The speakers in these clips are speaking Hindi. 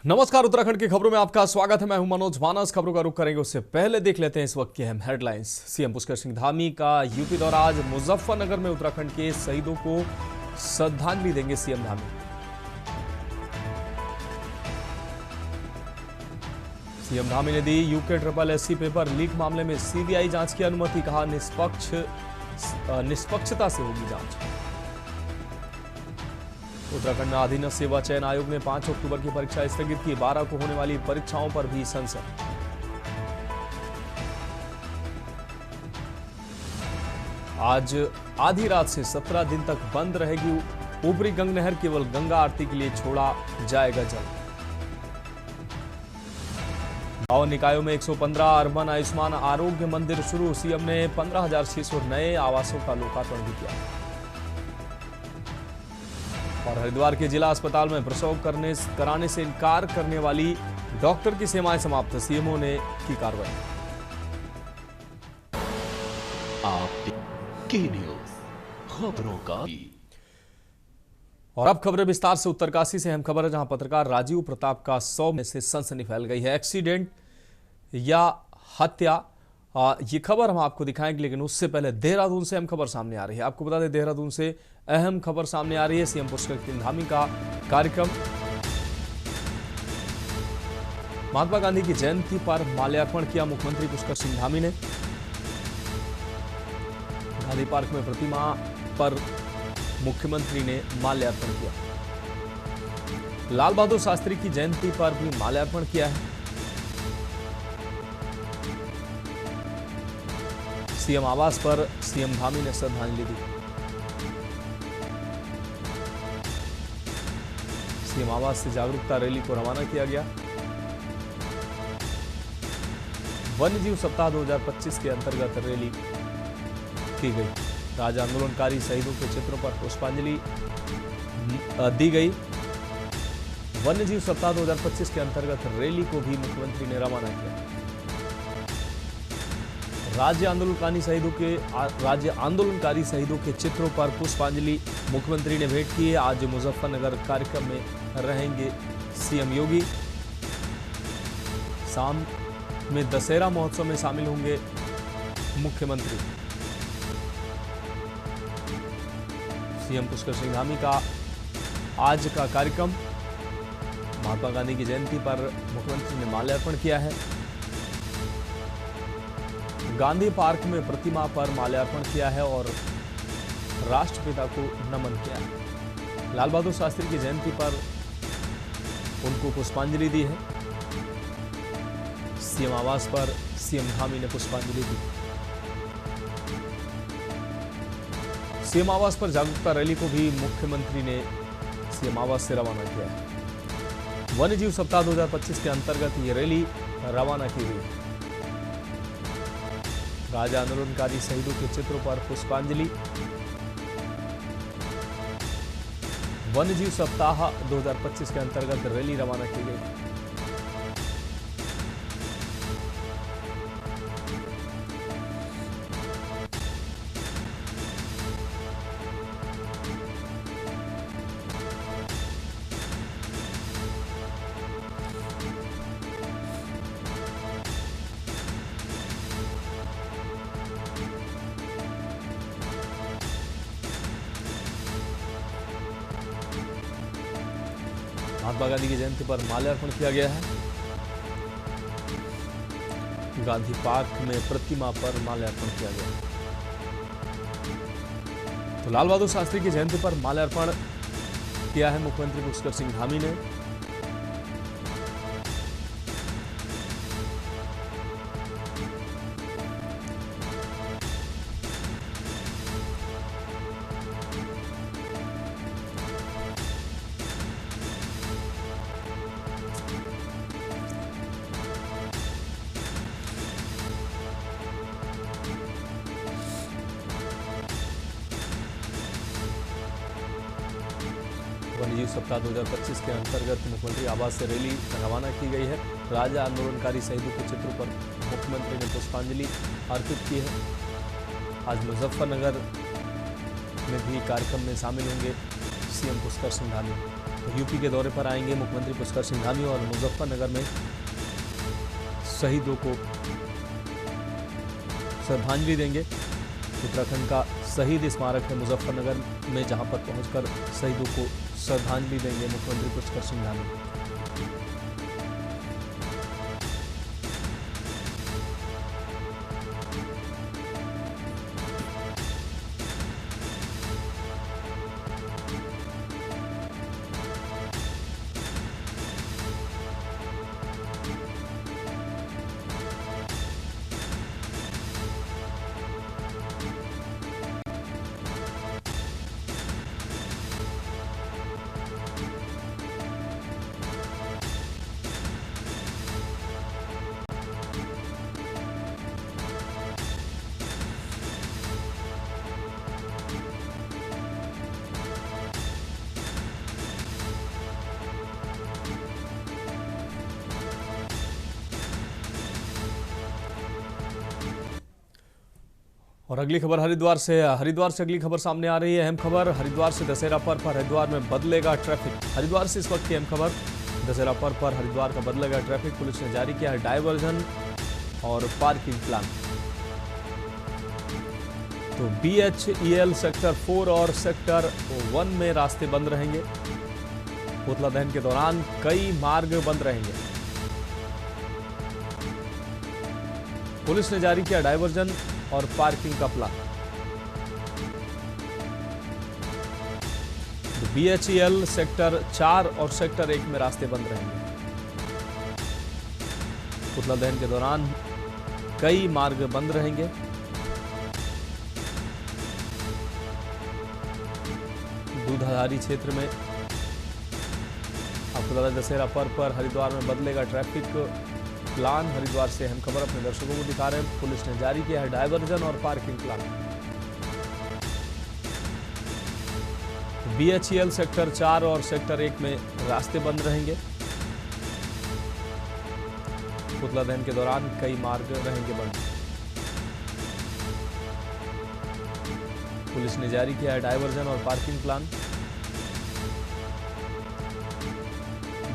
नमस्कार, उत्तराखंड की खबरों में आपका स्वागत है। मैं हूं मनोज मानस। खबरों का रुख करेंगे उससे पहले देख लेते हैं इस वक्त की अहम हेडलाइंस। सीएम पुष्कर सिंह धामी का यूपी दौरा। आज मुजफ्फरनगर में उत्तराखंड के शहीदों को श्रद्धांजलि देंगे सीएम धामी। सीएम धामी ने दी यूके SSC पेपर लीक मामले में सीबीआई जांच की अनुमति। कहा निष्पक्षता से होगी जांच। उत्तराखंड में अधीनस्थ सेवा चयन आयोग ने 5 अक्टूबर की परीक्षा स्थगित की। 12 को होने वाली परीक्षाओं पर भी संशय। आज आधी रात से 17 दिन तक बंद रहेगी ऊपरी गंग नहर। केवल गंगा आरती के लिए छोड़ा जाएगा जल। गांव निकायों में 115 अर्बन आयुष्मान आरोग्य मंदिर शुरू। सीएम ने 15,600 नए आवासों का लोकार्पण भी किया। और हरिद्वार के जिला अस्पताल में प्रसव कराने से इनकार करने वाली डॉक्टर की सेवाएं समाप्त। सीएमओ ने की कार्रवाई। आपकी न्यूज़ खबरों का। और अब खबरें विस्तार से। उत्तरकाशी से अहम खबर है, जहां पत्रकार राजीव प्रताप का 100 में से सनसनी फैल गई है। एक्सीडेंट या हत्या, ये खबर हम आपको दिखाएंगे, लेकिन उससे पहले देहरादून से अहम खबर सामने आ रही है। आपको बता दें, देहरादून से अहम खबर सामने आ रही है। सीएम पुष्कर सिंह धामी का कार्यक्रम। महात्मा गांधी की जयंती पर माल्यार्पण किया मुख्यमंत्री पुष्कर सिंह धामी ने। गांधी पार्क में प्रतिमा पर मुख्यमंत्री ने माल्यार्पण किया। लाल बहादुर शास्त्री की जयंती पर भी माल्यार्पण किया है। सीएम आवास पर सीएम धामी ने श्रद्धांजलि दी। सीएम आवास से जागरूकता रैली को रवाना किया गया। वन्यजीव सप्ताह 2025 के अंतर्गत रैली की गई। राज्य आंदोलनकारी शहीदों के चित्रों पर पुष्पांजलि दी गई। वन्यजीव सप्ताह 2025 के अंतर्गत रैली को भी मुख्यमंत्री ने रवाना किया। राज्य आंदोलनकारी शहीदों के चित्रों पर पुष्पांजलि मुख्यमंत्री ने भेंट की। आज मुजफ्फरनगर कार्यक्रम में रहेंगे सीएम योगी। शाम में दशहरा महोत्सव में शामिल होंगे मुख्यमंत्री। सीएम पुष्कर सिंह धामी का आज का कार्यक्रम। महात्मा गांधी की जयंती पर मुख्यमंत्री ने माल्यार्पण किया है। गांधी पार्क में प्रतिमा पर माल्यार्पण किया है और राष्ट्रपिता को नमन किया है। लाल बहादुर शास्त्री की जयंती पर उनको पुष्पांजलि दी है। सीएम आवास पर सीएम धामी ने पुष्पांजलि दी। सीएम आवास पर जागरूकता रैली को भी मुख्यमंत्री ने सीएम आवास से रवाना किया है। वन्यजीव सप्ताह 2025 के अंतर्गत ये रैली रवाना की गई। राज्य आंदोलनकारी शहीदों के चित्रों पर पुष्पांजलि। वन्यजीव सप्ताह 2025 के अंतर्गत रैली रवाना की गई। महात्मा गांधी की जयंती पर माल्यार्पण किया गया है। गांधी पार्क में प्रतिमा पर माल्यार्पण किया गया। तो लाल बहादुर शास्त्री की जयंती पर माल्यार्पण किया है मुख्यमंत्री पुष्कर सिंह धामी ने। वन्यजीव सप्ताह 2025 के अंतर्गत मुख्यमंत्री आवास से रैली रवाना की गई है। राज्य आंदोलनकारी शहीदों के चित्रों पर मुख्यमंत्री ने पुष्पांजलि अर्पित की है। आज मुजफ्फरनगर में भी कार्यक्रम में शामिल होंगे सीएम पुष्कर सिंह धामी। यूपी के दौरे पर आएंगे मुख्यमंत्री पुष्कर सिंह धामी और मुजफ्फरनगर में शहीदों को श्रद्धांजलि देंगे। उत्तराखंड का शहीद स्मारक है मुजफ्फरनगर में, जहां पर पहुंचकर शहीदों को श्रद्धांजलि देंगे मुख्यमंत्री पुष्कर सिंह धामी। और अगली खबर हरिद्वार से अगली खबर सामने आ रही है। अहम खबर हरिद्वार से दशहरा पर्व पर हरिद्वार में बदलेगा ट्रैफिक। हरिद्वार से इस वक्त की अहम खबर, दशहरा पर्व पर हरिद्वार का बदलेगा ट्रैफिक। पुलिस ने जारी किया है डायवर्जन और पार्किंग प्लान। तो BHEL सेक्टर 4 और सेक्टर 1 में रास्ते बंद रहेंगे। पुतला दहन के दौरान कई मार्ग बंद रहेंगे। पुलिस ने जारी किया डायवर्जन और पार्किंग का प्लान। BHEL सेक्टर 4 और सेक्टर 1 में रास्ते बंद रहेंगे। पुतला दहन के दौरान कई मार्ग बंद रहेंगे। दूधाधारी क्षेत्र में आपको बता दें, दशहरा पर्व पर हरिद्वार में बदलेगा ट्रैफिक प्लान। हरिद्वार से अहम खबर अपने दर्शकों को दिखा रहे हैं। पुलिस ने जारी किया है डायवर्जन और पार्किंग प्लान। BHEL सेक्टर 4 और सेक्टर 1 में रास्ते बंद रहेंगे। पुतला दहन के दौरान कई मार्ग रहेंगे बंद। पुलिस ने जारी किया है डायवर्जन और पार्किंग प्लान।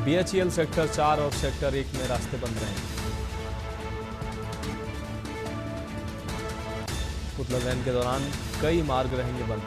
BHEL सेक्टर 4 और सेक्टर 1 में रास्ते बंद रहेंगे। पुतला दहन के दौरान कई मार्ग रहेंगे बंद।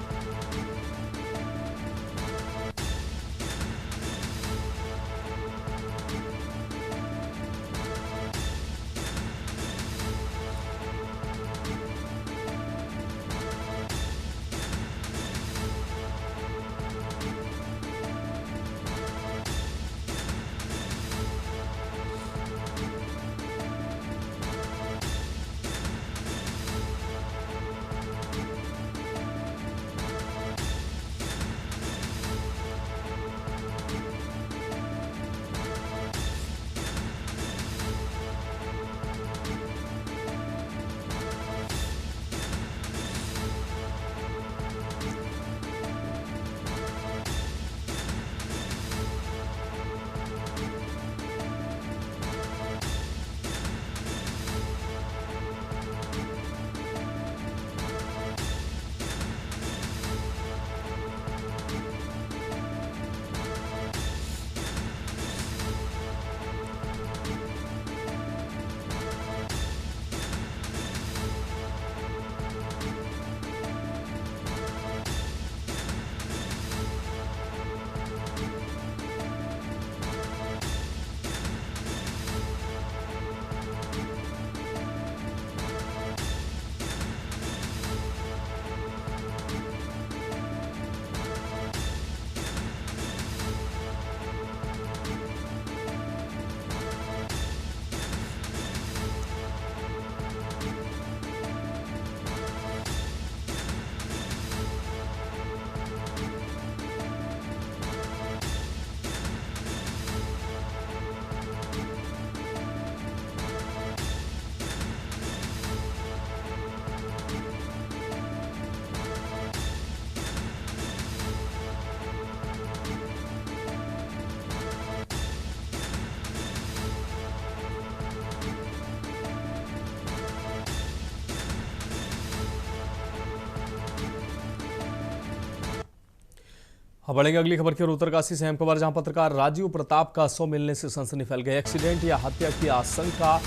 हाँ, बढ़ेंगे अगली खबर की ओर। उत्तरकाशी से अहम खबर, जहां पत्रकार राजीव प्रताप का शव मिलने से सनसनी फैल गई। एक्सीडेंट या हत्या की आशंका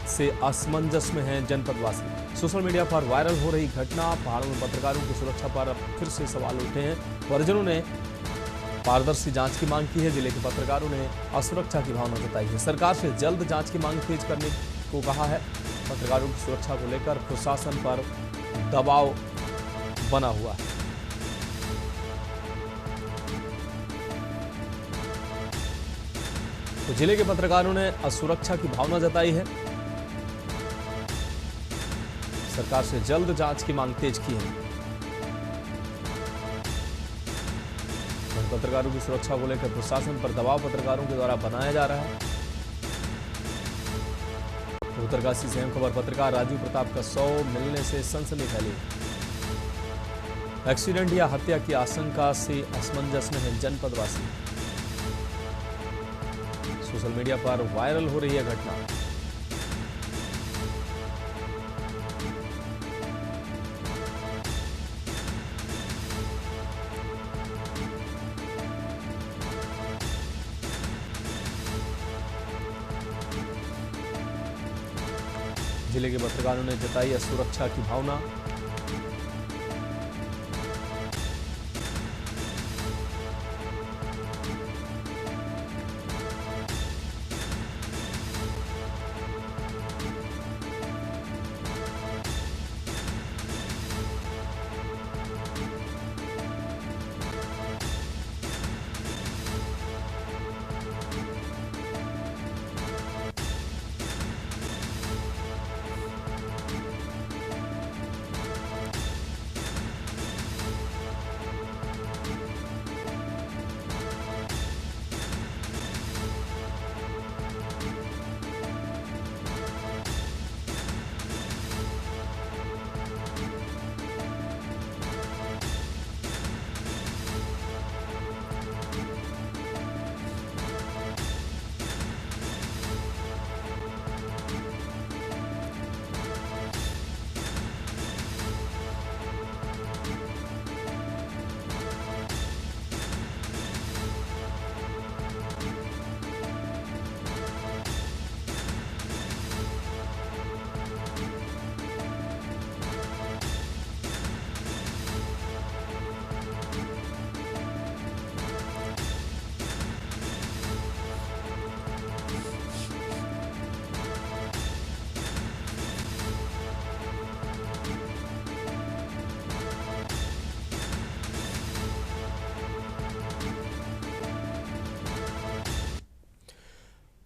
से असमंजस में हैं जनपदवासी। सोशल मीडिया पर वायरल हो रही घटना, पहाड़ों में पत्रकारों की सुरक्षा पर अब फिर से सवाल उठे हैं। परिजनों ने पारदर्शी जांच की मांग की है। जिले के पत्रकारों ने असुरक्षा की भावना जताई है। सरकार से जल्द जांच की मांग तेज करने को कहा है। पत्रकारों की सुरक्षा को लेकर प्रशासन पर दबाव बना हुआ है। तो जिले के पत्रकारों ने असुरक्षा की भावना जताई है। सरकार से जल्द जांच की मांग तेज की है। पत्रकारों की सुरक्षा को लेकर प्रशासन पर दबाव पत्रकारों के द्वारा बनाया जा रहा है। उत्तरकाशी से अहम खबर, पत्रकार राजीव प्रताप का शव मिलने से सनसनी फैली। एक्सीडेंट या हत्या की आशंका से असमंजस में है जनपदवासी। सोशल मीडिया पर वायरल हो रही है घटना। जिले के पत्रकारों ने जताई असुरक्षा की भावना।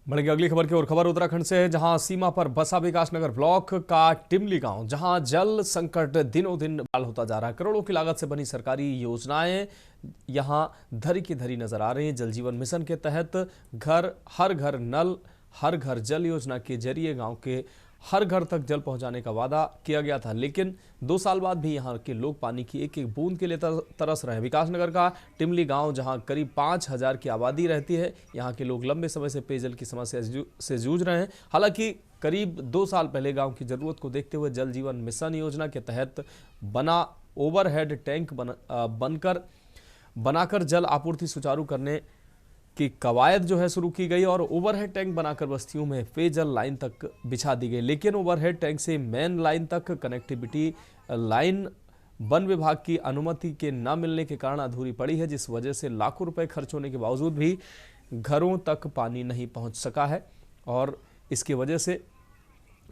बढ़ेंगे अगली खबर की ओर। खबर उत्तराखंड से है, जहां सीमा पर बसा विकासनगर ब्लॉक का टिमली गांव, जहां जल संकट दिनों दिन बहाल होता जा रहा है। करोड़ों की लागत से बनी सरकारी योजनाएं यहां धरी की धरी नजर आ रही हैं। जल जीवन मिशन के तहत हर घर नल हर घर जल योजना के जरिए गांव के हर घर तक जल पहुंचाने का वादा किया गया था, लेकिन 2 साल बाद भी यहां के लोग पानी की एक एक बूंद के लिए तरस रहे हैं। विकासनगर का टिमली गांव, जहां करीब 5000 की आबादी रहती है, यहां के लोग लंबे समय से पेयजल की समस्या से जूझ रहे हैं। हालांकि करीब 2 साल पहले गांव की जरूरत को देखते हुए जल जीवन मिशन योजना के तहत बना ओवरहेड टैंक बनाकर जल आपूर्ति सुचारू करने की कवायद जो है शुरू की गई और ओवरहेड टैंक बनाकर बस्तियों में पेयजल लाइन तक बिछा दी गई। लेकिन ओवरहेड टैंक से मेन लाइन तक कनेक्टिविटी लाइन वन विभाग की अनुमति के न मिलने के कारण अधूरी पड़ी है, जिस वजह से लाखों रुपए खर्च होने के बावजूद भी घरों तक पानी नहीं पहुंच सका है और इसकी वजह से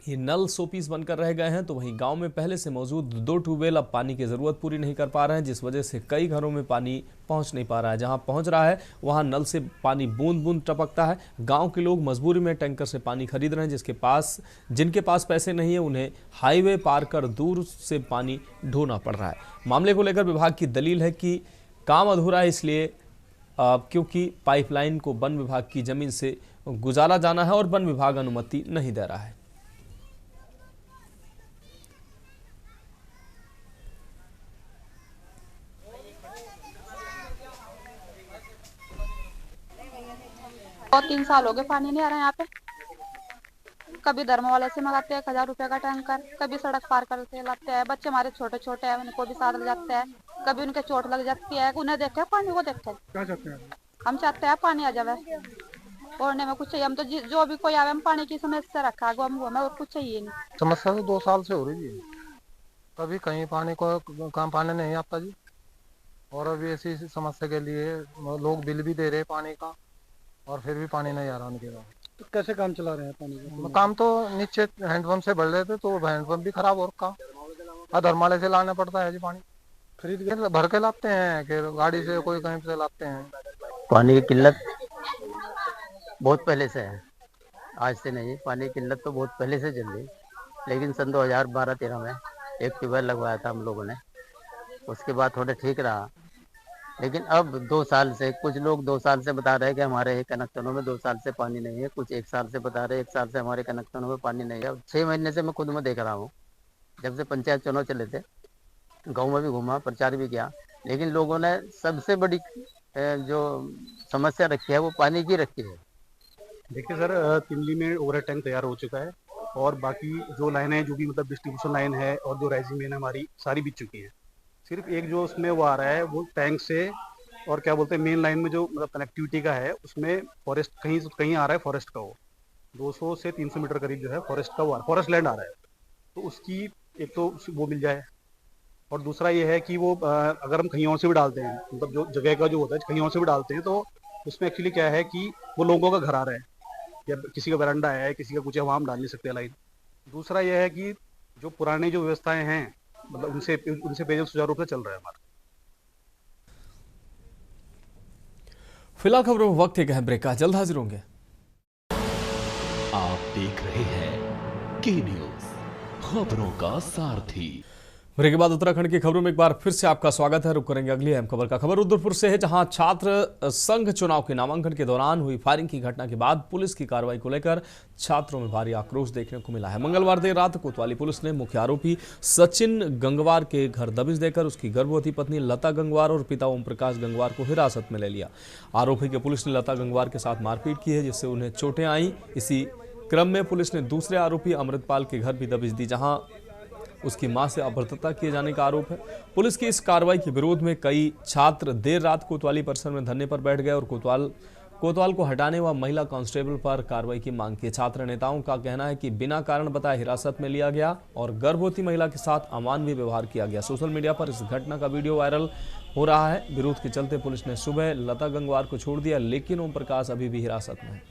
ये नल शोपीस बनकर रह गए हैं। तो वहीं गांव में पहले से मौजूद 2 ट्यूबवेल अब पानी की ज़रूरत पूरी नहीं कर पा रहे हैं, जिस वजह से कई घरों में पानी पहुंच नहीं पा रहा है। जहां पहुंच रहा है वहां नल से पानी बूंद बूंद टपकता है। गांव के लोग मजबूरी में टैंकर से पानी खरीद रहे हैं। जिनके पास पैसे नहीं है उन्हें हाईवे पार कर दूर से पानी ढोना पड़ रहा है। मामले को लेकर विभाग की दलील है कि काम अधूरा है, इसलिए क्योंकि पाइपलाइन को वन विभाग की जमीन से गुजारा जाना है और वन विभाग अनुमति नहीं दे रहा है। और 3 साल हो गए पानी नहीं आ रहा है यहाँ पे। कभी धर्म वाले से मंगाते हैं 1000 रुपए का टैंकर, कभी सड़क पार करके लाते हैं। बच्चे हमारे छोटे छोटे हैं, उनको भी साथ ले जाते हैं। कभी उनके चोट लग जाती है, उन्हें देख के पानी को देख के क्या चाहते हैं आप? हम चाहते हैं पानी आ जावे। ओढ़ने में कुछ चाहिए, हम तो जो भी कोई आवे हम पानी की समस्या रखा है हम हमें और कुछ चाहिए नहीं। समस्या तो 2 साल से हो रही है, कभी कहीं पानी को काम पानी नहीं आता जी। और अभी ऐसी समस्या के लिए लोग बिल भी दे रहे हैं पानी का और फिर भी पानी नहीं आ रहा उनके पास। तो कैसे काम चला रहे हैं पानी का? काम तो नीचे हैंडपंप से भर रहे थे, तो हैंडपंप भी खराब हो रखा, धर्मालय से लाना पड़ता है जी पानी। खरीद के भर के लाते हैं कि गाड़ी से कोई कहीं से लाते हैं। पानी की किल्लत बहुत पहले से है, आज से नहीं। पानी की किल्लत तो बहुत पहले से चल रही, लेकिन सन 2012-13 में एक ट्यूबवेल लगवाया था हम लोगों ने, उसके बाद थोड़ा ठीक रहा। लेकिन अब 2 साल से, कुछ लोग 2 साल से बता रहे हैं कि हमारे कनेक्शनों में 2 साल से पानी नहीं है, कुछ 1 साल से बता रहे हैं 1 साल से हमारे कनेक्शनों में पानी नहीं है। अब 6 महीने से मैं खुद में देख रहा हूँ, जब से पंचायत चुनाव चले थे, गाँव में भी घूमा, प्रचार भी किया, लेकिन लोगों ने सबसे बड़ी जो समस्या रखी है वो पानी की रखी है। देखिए सर, तिमली में ओवर टैंक तैयार हो चुका है और बाकी जो लाइन है, जो भी मतलब डिस्ट्रीब्यूशन लाइन है और जो राइजिंग लाइन हमारी सारी बिक चुकी है। सिर्फ एक जो उसमें वो आ रहा है वो टैंक से, और क्या बोलते हैं मेन लाइन में जो मतलब कनेक्टिविटी का है उसमें फॉरेस्ट कहीं कहीं आ रहा है, फॉरेस्ट का वो 200 से 300 मीटर करीब जो है फॉरेस्ट का वो फॉरेस्ट लैंड आ रहा है। तो उसकी एक तो वो मिल जाए, और दूसरा ये है कि वो अगर हम कहीं और से भी डालते हैं, मतलब जो जगह का जो होता है कहीं और से भी डालते हैं, तो उसमें एक्चुअली क्या है कि वो लोगों का घर आ रहा है या किसी का वरांडा है, किसी का कुछ है, वहाँ हम डाल नहीं सकते लाइन। दूसरा यह है कि जो पुरानी जो व्यवस्थाएं हैं मतलब उनसे पेयजल सुचारू रूप से चल रहा है हमारा। फिलहाल खबरों में वक्त एक अहम ब्रेक का, जल्द हाजिर होंगे। आप देख रहे हैं के न्यूज, खबरों का सारथी। ब्रेक के बाद उत्तराखंड की खबरों में एक बार फिर से आपका स्वागत है। रुक करेंगे अगली अहम खबर का। खबर रुद्रपुर से है, जहां छात्र संघ चुनाव के नामांकन के दौरान हुई फायरिंग की घटना के बाद पुलिस की कार्रवाई को लेकर छात्रों में भारी आक्रोश देखने को मिला है। मंगलवार देर रात कोतवाली पुलिस ने मुख्य आरोपी सचिन गंगवार के घर दबिश देकर उसकी गर्भवती पत्नी लता गंगवार और पिता ओम प्रकाश गंगवार को हिरासत में ले लिया। आरोपी के पुलिस ने लता गंगवार के साथ मारपीट की है, जिससे उन्हें चोटें आई। इसी क्रम में पुलिस ने दूसरे आरोपी अमृतपाल के घर भी दबिश दी, जहां उसकी मां से अभद्रता किए जाने का आरोप है। पुलिस की इस कार्रवाई के विरोध में कई छात्र देर रात कोतवाली परिसर में धरने पर बैठ गए और कोतवाल को हटाने व महिला कांस्टेबल पर कार्रवाई की मांग की। छात्र नेताओं का कहना है कि बिना कारण बताए हिरासत में लिया गया और गर्भवती महिला के साथ अमानवीय व्यवहार किया गया। सोशल मीडिया पर इस घटना का वीडियो वायरल हो रहा है। विरोध के चलते पुलिस ने सुबह लता गंगवार को छोड़ दिया, लेकिन ओम प्रकाश अभी भी हिरासत में है।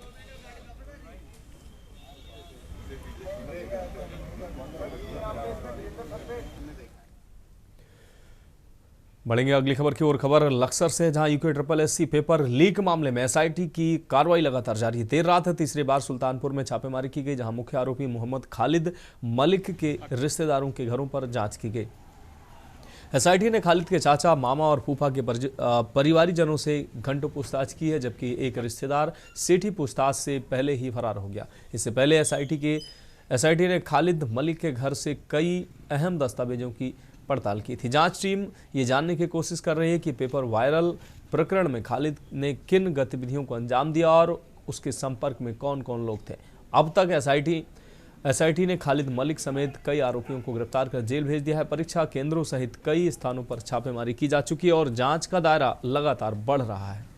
बढ़ेंगे अगली खबर की ओर। खबर लक्सर से, जहां UKSSC पेपर लीक मामले में SIT की कार्रवाई लगातार जारी है। देर रात तीसरी बार सुल्तानपुर में छापेमारी की गई, जहां मुख्य आरोपी मोहम्मद खालिद मलिक के रिश्तेदारों के घरों पर जांच की गई। SIT ने खालिद के चाचा, मामा और फूफा के परिवारीजनों से घंटों पूछताछ की है, जबकि एक रिश्तेदार सेठी पूछताछ से पहले ही फरार हो गया। इससे पहले SIT ने खालिद मलिक के घर से कई अहम दस्तावेजों की पड़ताल की थी। जांच टीम ये जानने की कोशिश कर रही है कि पेपर वायरल प्रकरण में खालिद ने किन गतिविधियों को अंजाम दिया और उसके संपर्क में कौन कौन लोग थे। अब तक SIT ने खालिद मलिक समेत कई आरोपियों को गिरफ्तार कर जेल भेज दिया है। परीक्षा केंद्रों सहित कई स्थानों पर छापेमारी की जा चुकी है और जांच का दायरा लगातार बढ़ रहा है।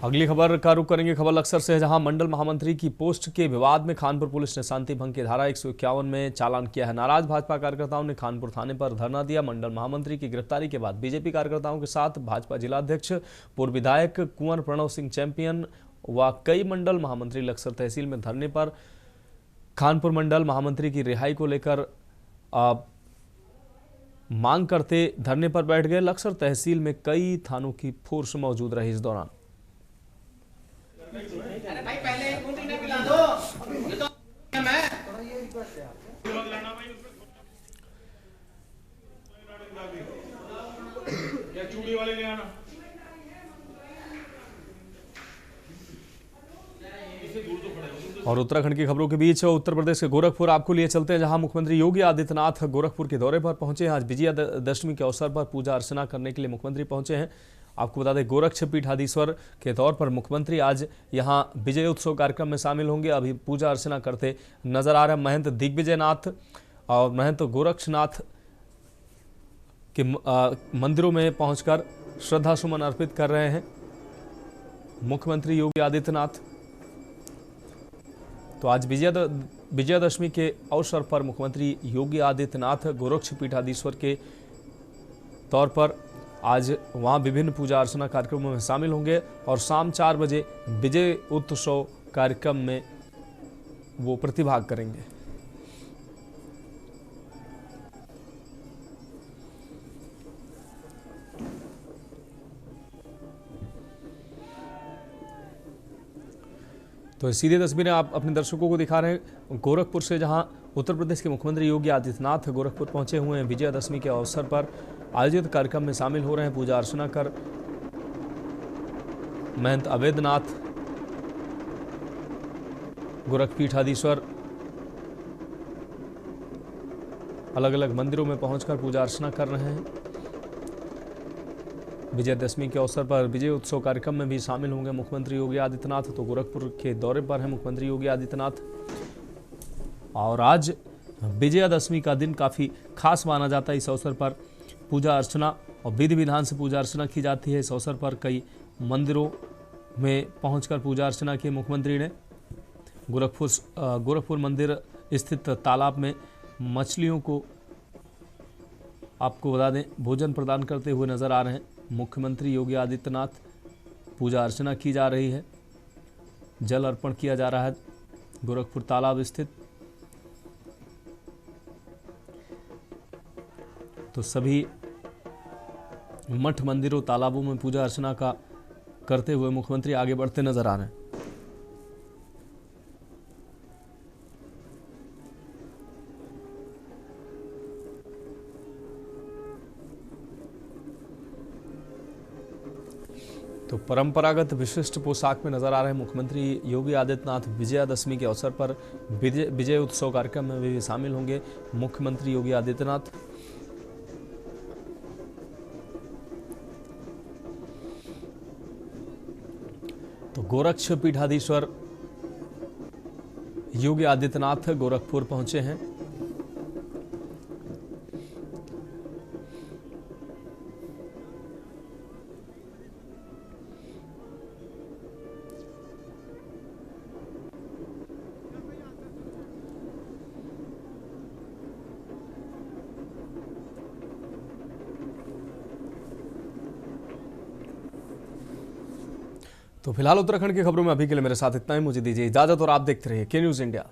अगली खबर का रुख करेंगे। खबर लक्सर से है, जहां मंडल महामंत्री की पोस्ट के विवाद में खानपुर पुलिस ने शांति भंग की धारा 151 में चालान किया है। नाराज भाजपा कार्यकर्ताओं ने खानपुर थाने पर धरना दिया। मंडल महामंत्री की गिरफ्तारी के बाद बीजेपी कार्यकर्ताओं के साथ भाजपा जिलाध्यक्ष, पूर्व विधायक कुंवर प्रणव सिंह चैंपियन व कई मंडल महामंत्री लक्सर तहसील में धरने पर खानपुर मंडल महामंत्री की रिहाई को लेकर मांग करते धरने पर बैठ गए। लक्सर तहसील में कई थानों की फोर्स मौजूद रही इस दौरान। अरे भाई पहले एक बूंदी ने पिला दो, ये तो मैं क्या चूड़ी वाले ले आना। और उत्तराखंड की खबरों के बीच उत्तर प्रदेश के गोरखपुर आपको लिए चलते हैं, जहां मुख्यमंत्री योगी आदित्यनाथ गोरखपुर के दौरे पर पहुंचे हैं। आज विजयादशमी के अवसर पर पूजा अर्चना करने के लिए मुख्यमंत्री पहुंचे हैं आपको बता दें गोरक्ष पीठाधीश्वर के तौर पर मुख्यमंत्री आज यहां विजय उत्सव कार्यक्रम में शामिल होंगे। अभी पूजा अर्चना करते नजर आ रहे हैं। महंत दिग्विजयनाथ और महंत गोरक्षनाथ के मंदिरों में पहुंचकर श्रद्धा सुमन अर्पित कर रहे हैं मुख्यमंत्री योगी आदित्यनाथ। तो आज विजयादशमी के अवसर पर मुख्यमंत्री योगी आदित्यनाथ गोरक्ष पीठाधीश्वर के तौर पर आज वहां विभिन्न पूजा अर्चना कार्यक्रमों में शामिल होंगे और शाम 4 बजे विजय उत्सव कार्यक्रम में वो प्रतिभाग करेंगे। तो सीधी तस्वीरें आप अपने दर्शकों को दिखा रहे हैं गोरखपुर से, जहां उत्तर प्रदेश के मुख्यमंत्री योगी आदित्यनाथ गोरखपुर पहुंचे हुए हैं। विजयादशमी के अवसर पर आयोजित कार्यक्रम में शामिल हो रहे हैं। पूजा अर्चना कर महंत अवैधनाथ गोरखपीठाधीश्वर अलग अलग मंदिरों में पहुंचकर पूजा अर्चना कर रहे हैं। विजयादशमी के अवसर पर विजय उत्सव कार्यक्रम में भी शामिल होंगे मुख्यमंत्री योगी आदित्यनाथ। तो गोरखपुर के दौरे पर हैं मुख्यमंत्री योगी आदित्यनाथ और आज विजयादशमी का दिन काफ़ी खास माना जाता है। इस अवसर पर पूजा अर्चना और विधि विधान से पूजा अर्चना की जाती है। इस अवसर पर कई मंदिरों में पहुंचकर पूजा अर्चना की मुख्यमंत्री ने। गोरखपुर मंदिर स्थित तालाब में मछलियों को आपको बता दें भोजन प्रदान करते हुए नजर आ रहे हैं मुख्यमंत्री योगी आदित्यनाथ। पूजा अर्चना की जा रही है, जल अर्पण किया जा रहा है गोरखपुर तालाब स्थित। तो सभी मठ मंदिरों तालाबों में पूजा अर्चना का करते हुए मुख्यमंत्री आगे बढ़ते नजर आ रहे हैं। तो परंपरागत विशिष्ट पोशाक में नजर आ रहे हैं मुख्यमंत्री योगी आदित्यनाथ। विजयादशमी के अवसर पर विजय उत्सव कार्यक्रम में भी शामिल होंगे मुख्यमंत्री योगी आदित्यनाथ। तो गोरक्ष पीठाधीश्वर योगी आदित्यनाथ गोरखपुर पहुंचे हैं। तो फिलहाल उत्तराखंड की खबरों में अभी के लिए मेरे साथ इतना ही। मुझे दीजिए इजाजत और आप देखते रहिए के न्यूज़ इंडिया।